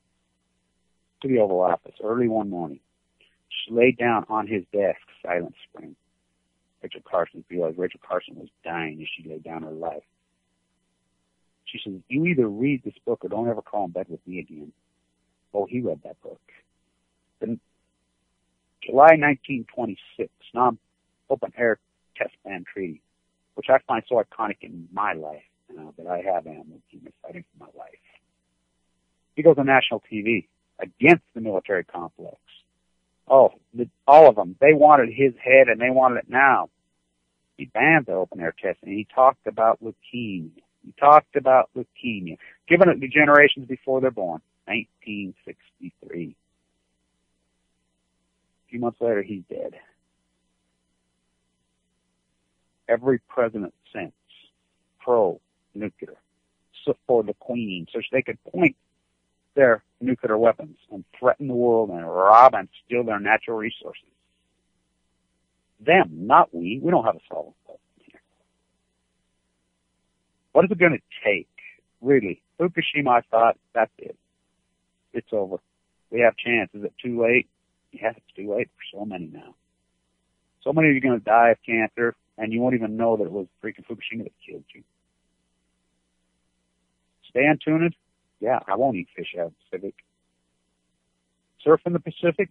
to the Oval Office early one morning. She laid down on his desk, Silent Spring. Rachel Carson realized Rachel Carson was dying as she laid down her life. She says, you either read this book or don't ever call in bed with me again. Oh, he read that book. Then, July 1926, non-open air test ban treaty, which I find so iconic in my life that I have animals fighting for my life. He goes on national TV against the military complex. Oh, all of them. They wanted his head and they wanted it now. He banned the open air testing. He talked about leukemia. Giving it to generations before they're born. 1963. A few months later, he's dead. Every president since, pro-nuclear, for the Queen, so they could point their nuclear weapons and threaten the world and rob and steal their natural resources. Them, not we. We don't have a solid problem here. What is it going to take, really? Fukushima, I thought, that's it. It's over. We have chance. Is it too late? Yeah, it's too late for so many now. So many of you are going to die of cancer, and you won't even know that it was freaking Fukushima that killed you. Stay untuned? Yeah, I won't eat fish out of the Pacific. Surf in the Pacific?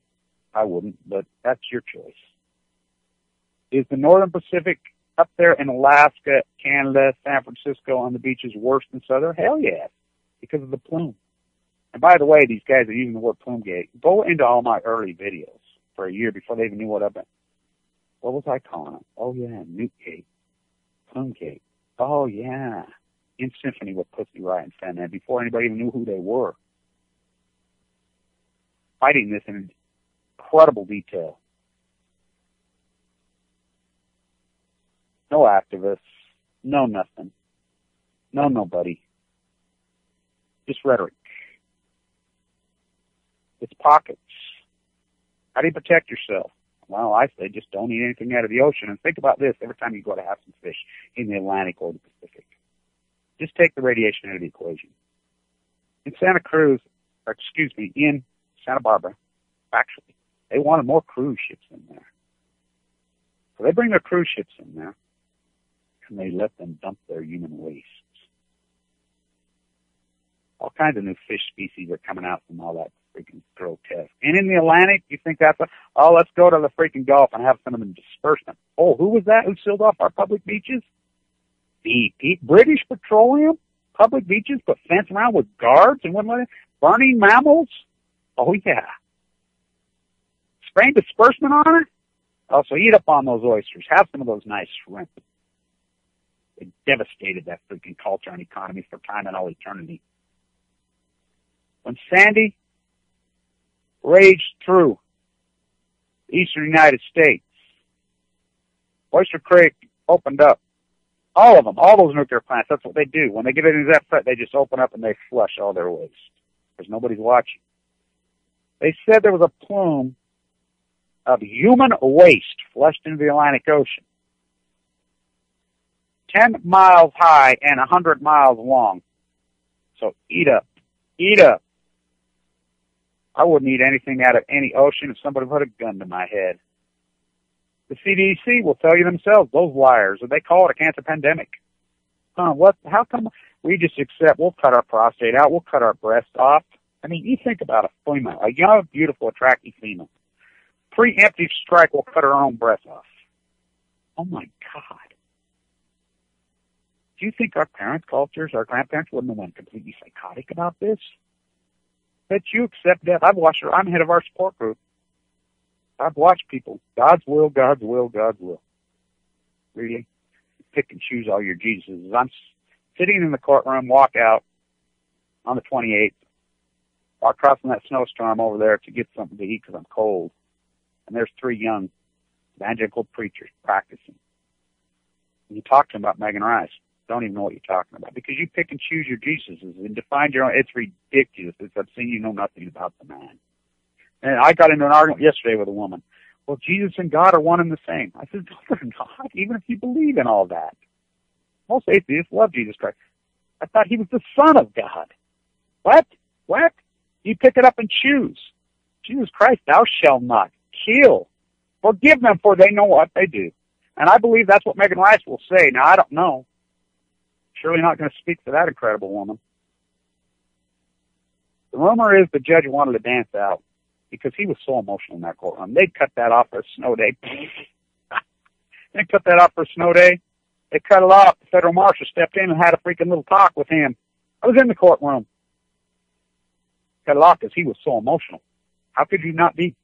I wouldn't, but that's your choice. Is the Northern Pacific up there in Alaska, Canada, San Francisco on the beaches worse than Southern? Hell yes, because of the plume. And by the way, these guys are using the word plumegate. Go into all my early videos for a year before they even knew what I've been. What was I calling it? Oh yeah, Newtgate, Plumegate. Oh yeah, in symphony with Pussy Riot and Fan Man before anybody even knew who they were. Fighting this in incredible detail. No activists, no nothing, no nobody. Just rhetoric. It's pockets. How do you protect yourself? Well, I say just don't eat anything out of the ocean. And think about this every time you go to have some fish in the Atlantic or the Pacific. Just take the radiation out of the equation. In in Santa Barbara, actually, they wanted more cruise ships in there. So they bring their cruise ships in there, and they let them dump their human waste. All kinds of new fish species are coming out from all that freaking grotesque. And in the Atlantic, you think that's let's go to the freaking Gulf and have some of them disbursement. Oh, who was that who sealed off our public beaches? BP, British Petroleum, public beaches, put fence around with guards and whatnot, burning mammals. Oh yeah. Spraying disbursement on it? Oh, so eat up on those oysters. Have some of those nice shrimp. They devastated that freaking culture and economy for time and all eternity. When Sandy raged through the eastern United States, Oyster Creek opened up All of them, all those nuclear plants, that's what they do. When they get into that threat, they just open up and they flush all their waste. Because nobody's watching. They said there was a plume of human waste flushed into the Atlantic Ocean. 10 miles high and 100 miles long. So eat up. Eat up. I wouldn't eat anything out of any ocean if somebody put a gun to my head. The CDC will tell you themselves, those liars, they call it a cancer pandemic. How come we just accept, we'll cut our prostate out, we'll cut our breast off? I mean, you think about a female, a young, beautiful, attractive female. Preemptive strike will cut her own breast off. Oh my God. Do you think our parents' cultures, our grandparents wouldn't have went completely psychotic about this? That you accept death. I've watched her. I'm head of our support group. I've watched people. God's will, God's will, God's will. Really? Pick and choose all your Jesuses. I'm sitting in the courtroom, walk out on the 28th, walk crossing that snowstorm over there to get something to eat because I'm cold. And there's 3 young evangelical preachers practicing. And you talk to them about Megan Rice. Don't even know what you're talking about because you pick and choose your Jesuses and define your own. It's ridiculous. It's obscene. You know nothing about the man. And I got into an argument yesterday with a woman. Well, Jesus and God are one and the same. I said, no, they're not, even if you believe in all that. Most atheists love Jesus Christ. I thought he was the Son of God. What? What? You pick it up and choose. Jesus Christ, thou shalt not kill. Forgive them, for they know what they do. And I believe that's what Megan Rice will say. Now, I don't know. Surely not going to speak for that incredible woman. The rumor is the judge wanted to dance out because he was so emotional in that courtroom. They'd cut that off for a snow day. They cut that off for a snow day. They cut it off. The federal marshal stepped in and had a freaking little talk with him. I was in the courtroom. Cut it off because he was so emotional. How could you not be?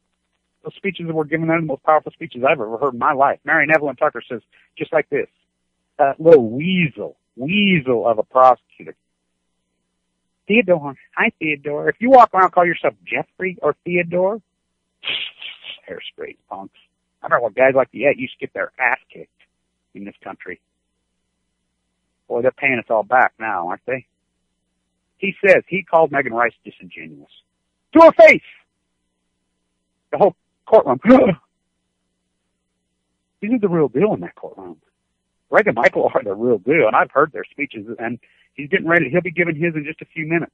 Those speeches that were given are the most powerful speeches I've ever heard in my life. Marion Evelyn Tucker says, just like this, that little weasel of a prosecutor. Theodore. Hi, Theodore. If you walk around and call yourself Jeffrey or Theodore, hair straight punks. I remember what guys like that used to get their ass kicked in this country. Boy, they're paying us all back now, aren't they? He says he called Megan Rice disingenuous. To her face! The whole courtroom. These are the real deal in that courtroom. Greg and Michael are the real deal, and I've heard their speeches, and he's getting ready. He'll be giving his in just a few minutes.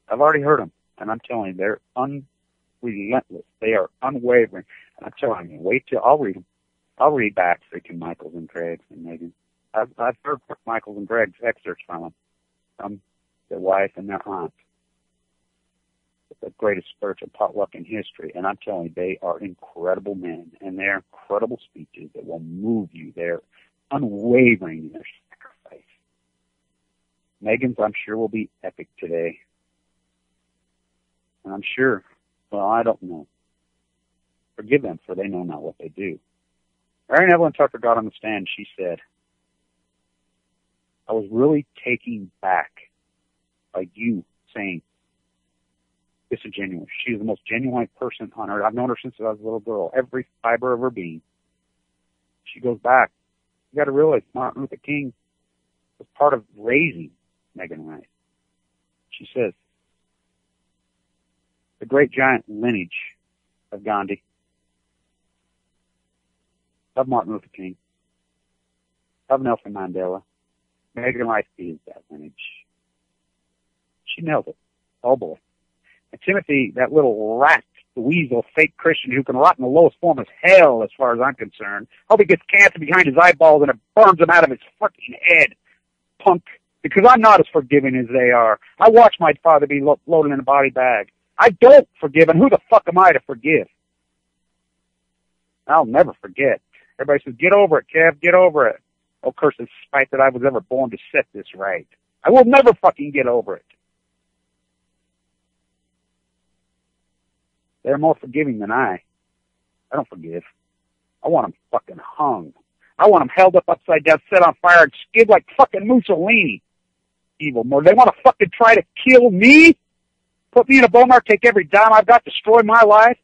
I've already heard them, and I'm telling you, they're unrelentless. They are unwavering. And I'm telling you, wait till I'll read them. I'll read back freaking Michael's and Greg's and Megan. I've heard Michael's and Greg's excerpts from them, from their wife and their aunt. It's the greatest spiritual potluck in history, and I'm telling you, they are incredible men, and they're incredible speeches that will move you. They're unwavering in their sacrifice. Megan's, I'm sure, will be epic today. And I'm sure, well, I don't know. Forgive them, for they know not what they do. Marion Evelyn Tucker got on the stand. She said, I was really taken back by you saying disingenuous. She's the most genuine person on earth. I've known her since I was a little girl. Every fiber of her being. She goes back. You got to realize Martin Luther King was part of raising Megan Rice. She says, the great giant lineage of Gandhi, of Martin Luther King, of Nelson Mandela, Megan Rice is that lineage. She nailed it. Oh boy. And Timothy, that little rat, the weasel, fake Christian who can rot in the lowest form of hell as far as I'm concerned. Hope he gets cancer behind his eyeballs and it burns him out of his fucking head. Punk. Because I'm not as forgiving as they are. I watched my father be loaded in a body bag. I don't forgive, and who the fuck am I to forgive? I'll never forget. Everybody says, get over it, Kev, get over it. Oh, curse the spite that I was ever born to set this right. I will never fucking get over it. They're more forgiving than I. I don't forgive. I want them fucking hung. I want them held up upside down, set on fire, and skid like fucking Mussolini. Evil more. They want to fucking try to kill me? Put me in a bomber, take every dime I've got, destroy my life?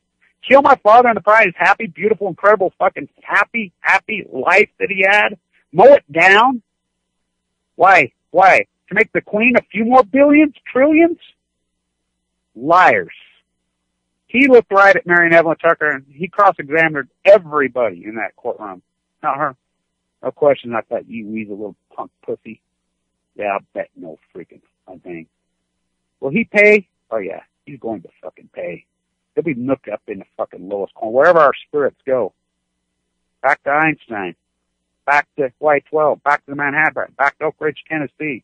Kill my father in the pride of his happy, beautiful, incredible, fucking happy life that he had? Mow it down? Why? Why? To make the Queen a few more billions, trillions? Liars. He looked right at Marion Evelyn Tucker, and he cross-examined everybody in that courtroom. Not her. No question. I thought you weasel little punk pussy. Yeah, I'll bet no freaking thing. Will he pay? Oh, yeah. He's going to fucking pay. He'll be nooked up in the fucking lowest corner, wherever our spirits go. Back to Einstein. Back to Y12. Back to the Manhattan. Back to Oak Ridge, Tennessee.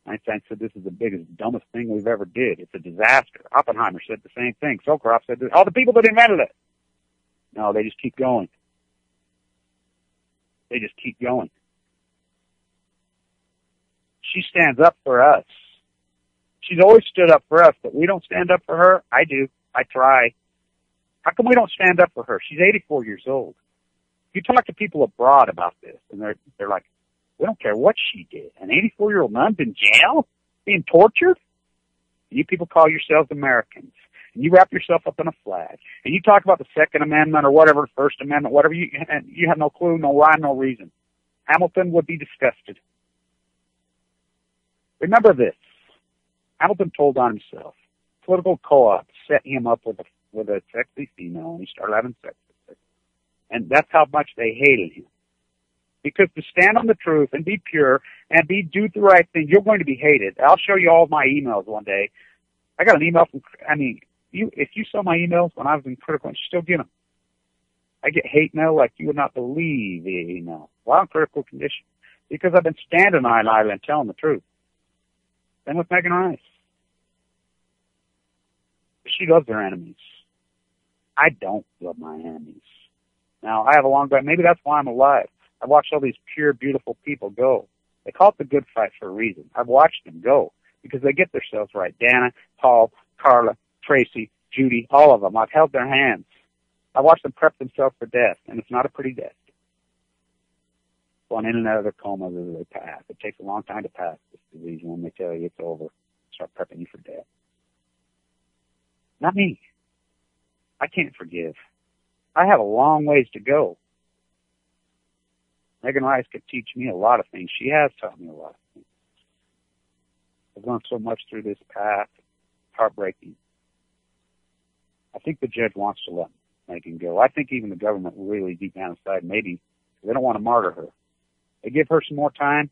Einstein said this is the biggest, dumbest thing we've ever did. It's a disaster. Oppenheimer said the same thing. Sokoloff said this. All the people that invented it. No, they just keep going. They just keep going. She stands up for us. She's always stood up for us, but we don't stand up for her. I do. I try. How come we don't stand up for her? She's 84 years old. You talk to people abroad about this, and they're like, we don't care what she did. An 84-year-old nun's in jail? Being tortured? You people call yourselves Americans. And you wrap yourself up in a flag. And you talk about the Second Amendment or whatever, First Amendment, whatever. You have no clue, no rhyme, no reason. Hamilton would be disgusted. Remember this. Hamilton told on himself. Political co-op set him up with a sexy female, and he started having sex with her. And that's how much they hated him. Because to stand on the truth and be pure and do the right thing, you're going to be hated. I'll show you all my emails one day. I got an email from, if you saw my emails when I was in critical, you still get them. I get hate mail like you would not believe via email while in critical condition. Because I've been standing on island and telling the truth. Same with Megan Rice. She loves her enemies. I don't love my enemies. Now, I have a long back. Maybe that's why I'm alive. I've watched all these pure, beautiful people go. They call it the good fight for a reason. I've watched them go because they get themselves right. Dana, Paul, Carla, Tracy, Judy, all of them. I've held their hands. I watched them prep themselves for death, and it's not a pretty death. Going in and out of their coma as they pass. It takes a long time to pass this disease. When they tell you it's over, start prepping you for death. Not me. I can't forgive. I have a long ways to go. Megan Rice could teach me a lot of things. She has taught me a lot of things. I've learned so much through this path. Heartbreaking. I think the judge wants to let Megan go. I think even the government really deep down inside, maybe they don't want to martyr her. They give her some more time.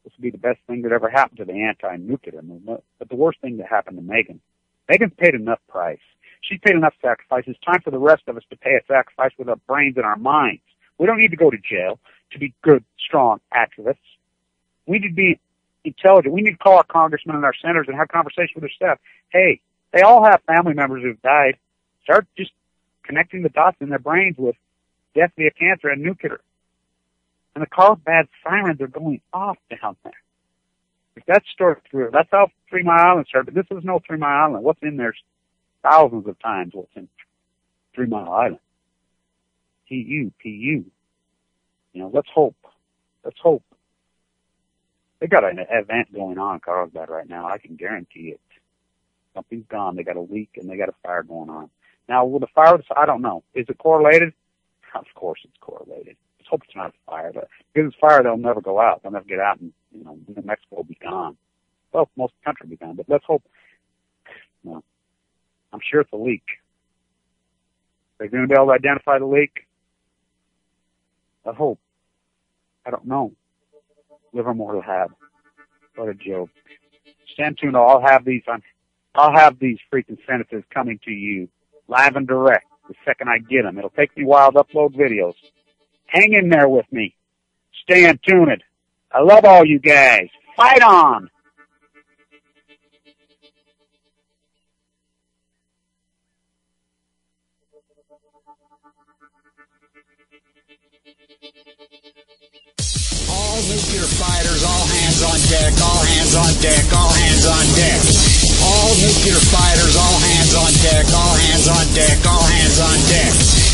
This would be the best thing that ever happened to the anti-nuclear movement. But the worst thing that happened to Megan. Megan's paid enough price. She's paid enough sacrifice. It's time for the rest of us to pay a sacrifice with our brains and our minds. We don't need to go to jail to be good, strong activists. We need to be intelligent. We need to call our congressmen and our senators and have conversations with their staff. Hey, they all have family members who've died. Start just connecting the dots in their brains with death via cancer and nuclear. And the Carlsbad sirens are going off down there. If that story through, that's how 3 Mile Island started. But this is no 3 Mile Island. What's in there thousands of times what's in 3 Mile Island. P-U. You know, let's hope. Let's hope. They got an event going on in Carlsbad right now. I can guarantee it. Something's gone. They got a leak and they got a fire going on. Now, will the fire, I don't know. Is it correlated? Of course it's correlated. Let's hope it's not a fire. But if it's fire, they'll never go out. They'll never get out and, New Mexico will be gone. Well, most of the country will be gone. But let's hope. No. I'm sure it's a leak. They're going to be able to identify the leak? I hope. I don't know. Livermore will have. What a joke. Stand tuned. I'll have these freaking sentences coming to you live and direct the second I get them. It'll take me a while to upload videos. Hang in there with me. Stay tuned. I love all you guys. Fight on. All nuclear fighters, all hands on deck, all hands on deck, all hands on deck. All nuclear fighters, all hands on deck, all hands on deck, all hands on deck.